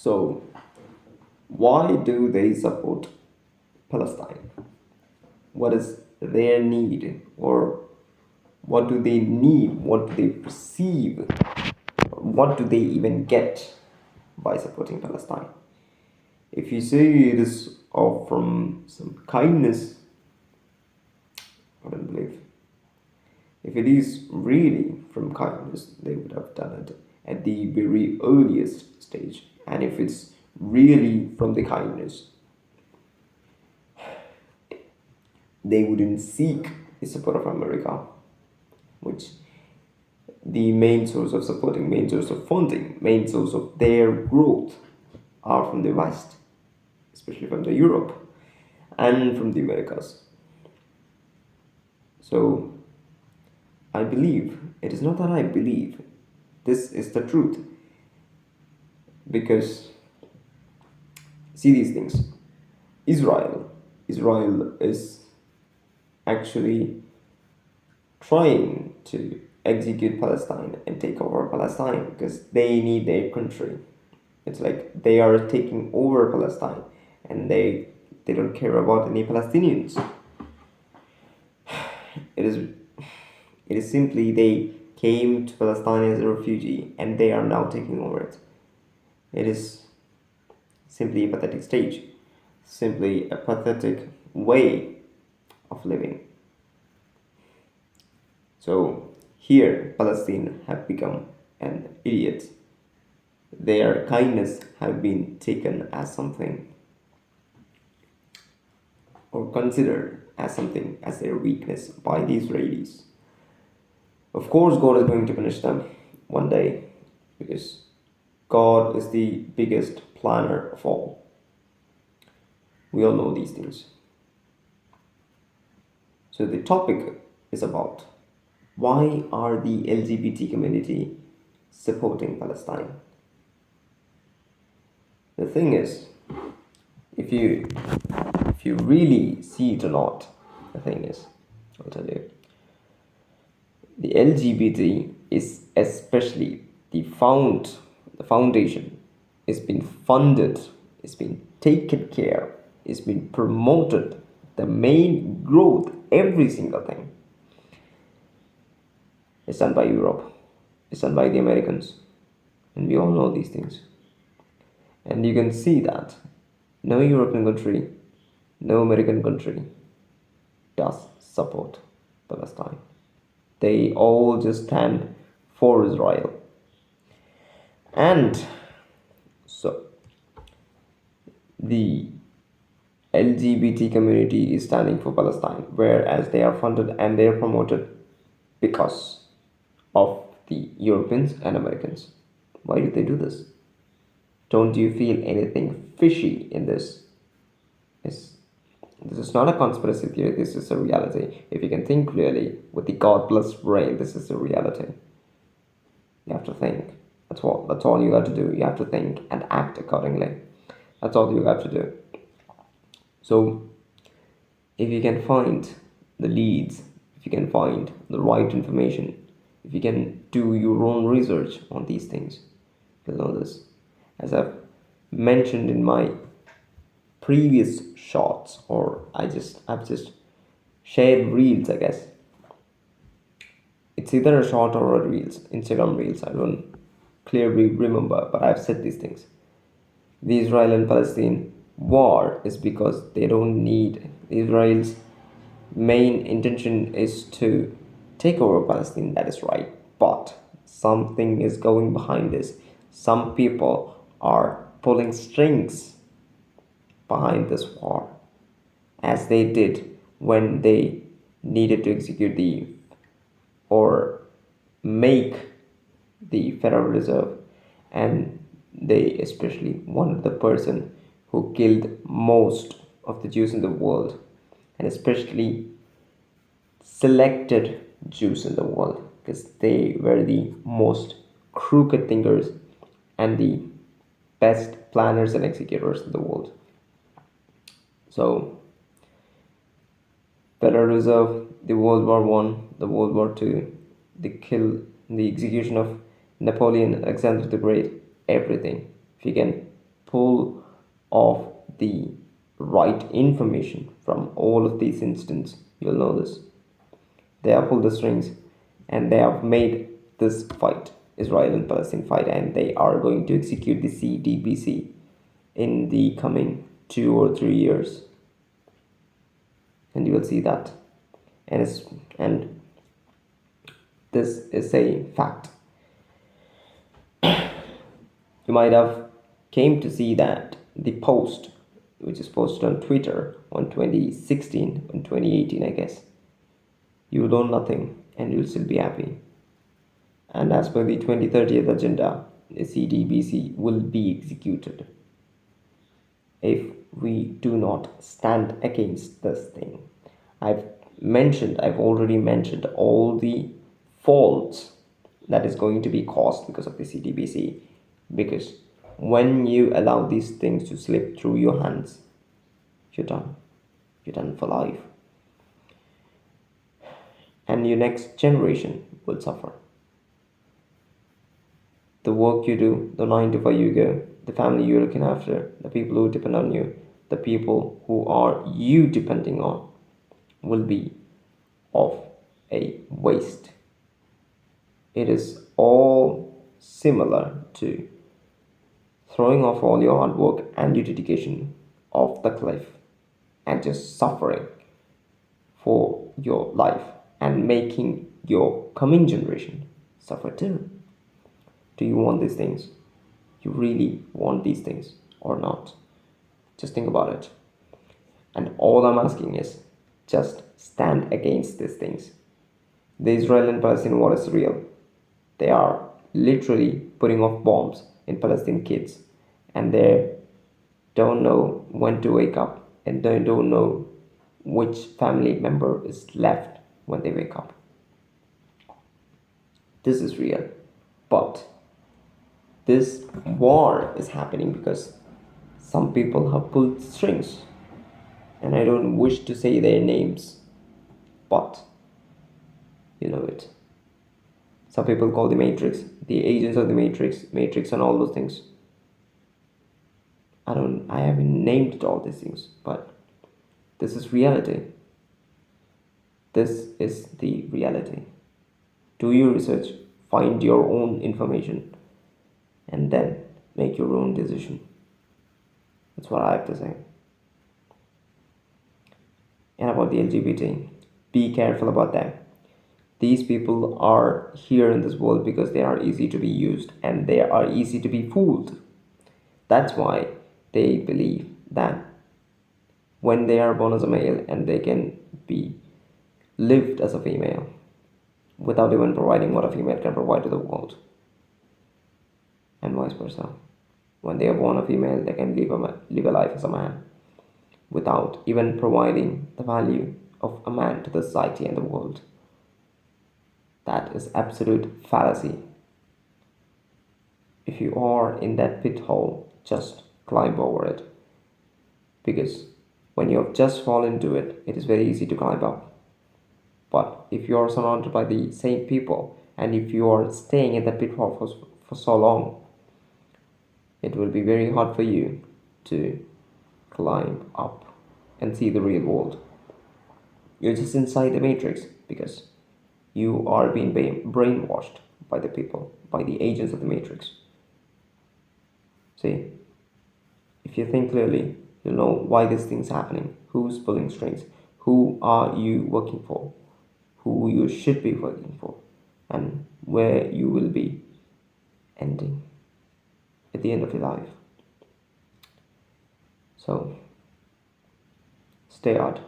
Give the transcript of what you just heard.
So, why do they support Palestine? What is their need, or what do they need? What do they perceive? What do they even get by supporting Palestine? If you say it is from some kindness, I don't believe. If it is really from kindness, they would have done it at the very earliest stage. And if it's really from the kindness, they wouldn't seek the support of America, which the main source of supporting, main source of funding, main source of their growth are from the West, especially from the Europe and from the Americas. So I believe, it is not that I believe, this is the truth. Because see these things. Israel is actually trying to execute Palestine and take over Palestine because they need their country. It's like they are taking over Palestine and they don't care about any Palestinians. It is it is simply they came to Palestine as a refugee and they are now taking over it. It is simply a pathetic stage, simply a pathetic way of living. So here Palestine have become an idiot. Their kindness have been taken as something or considered as something as their weakness by the Israelis. Of course God is going to punish them one day because God is the biggest planner of all. We all know these things. So the topic is about why are the LGBT community supporting Palestine? The thing is, if you really see it or not, the thing is, I'll tell you, the LGBT is especially the foundation. It's been funded, it's been taken care, it's been promoted, the main growth, every single thing is done by Europe, it's done by the Americans, and we all know these things. And you can see that no European country, no American country does support Palestine. They all just stand for Israel. And so the LGBT community is standing for Palestine, whereas they are funded and they are promoted because of the Europeans and Americans. Why do they do this? Don't you feel anything fishy in this? This is not a conspiracy theory, this is a reality. If you can think clearly with the God blessed brain, this is a reality. You have to think. That's all you got to do. You have to think and act accordingly. That's all you have to do. So if you can find the leads, if you can find the right information, if you can do your own research on these things, you'll know this. As I've mentioned in my previous shots, or I've just shared reels, I guess. It's either a short or a reels, Instagram reels. I don't clearly remember, but I've said these things. The Israel and Palestine war is because they don't need Israel's main intention is to take over Palestine. That is right, but something is going behind this. Some people are pulling strings behind this war, as they did when they needed to execute or make the Federal Reserve, and they especially wanted the person who killed most of the Jews in the world, and especially selected Jews in the world, because they were the most crooked thinkers and the best planners and executors in the world. So, Federal Reserve, the World War One, the World War Two, the execution of Napoleon, Alexander the Great, everything. If you can pull off the right information from all of these incidents, you'll know this. They have pulled the strings and they have made this fight, Israel and Palestine fight, and they are going to execute the CDBC in the coming 2 or 3 years. And you will see that. And this is a fact. You might have came to see that the post which is posted on Twitter on 2016 and 2018, I guess. You will own nothing and you'll still be happy. And as per the 2030th agenda, the CDBC will be executed if we do not stand against this thing. I've already mentioned all the faults that is going to be caused because of the CDBC. Because when you allow these things to slip through your hands, you're done. You're done for life. And your next generation will suffer. The work you do, the 9 to 5 you go, the family you're looking after, the people who depend on you, the people who are you depending on will be of a waste. It is all similar to throwing off all your hard work and your dedication off the cliff and just suffering for your life and making your coming generation suffer too. Do you want these things? You really want these things or not? Just think about it. And all I'm asking is just stand against these things. The Israel and Palestine war is real. They are literally putting off bombs in Palestinian kids, and they don't know when to wake up, and they don't know which family member is left when they wake up. This is real. But this war is happening because some people have pulled strings, and I don't wish to say their names, but you know it. Some people call the Matrix, the agents of the Matrix, and all those things. I haven't named all these things, but this is reality. This is the reality. Do your research, find your own information, and then make your own decision. That's what I have to say. And about the LGBT, be careful about them. These people are here in this world because they are easy to be used and they are easy to be fooled. That's why they believe that when they are born as a male and they can be lived as a female without even providing what a female can provide to the world, and vice versa. When they are born a female, they can live a life as a man without even providing the value of a man to the society and the world. That is absolute fallacy. If you are in that pit hole, just climb over it. Because when you have just fallen into it, it is very easy to climb up. But if you are surrounded by the same people and if you are staying in that pitfall for so long, it will be very hard for you to climb up and see the real world. You're just inside the matrix because you are being brainwashed by the people, by the agents of the matrix. See, if you think clearly, you'll know why this thing's happening, who's pulling strings, who are you working for, who you should be working for, and where you will be ending at the end of your life. So, stay hard.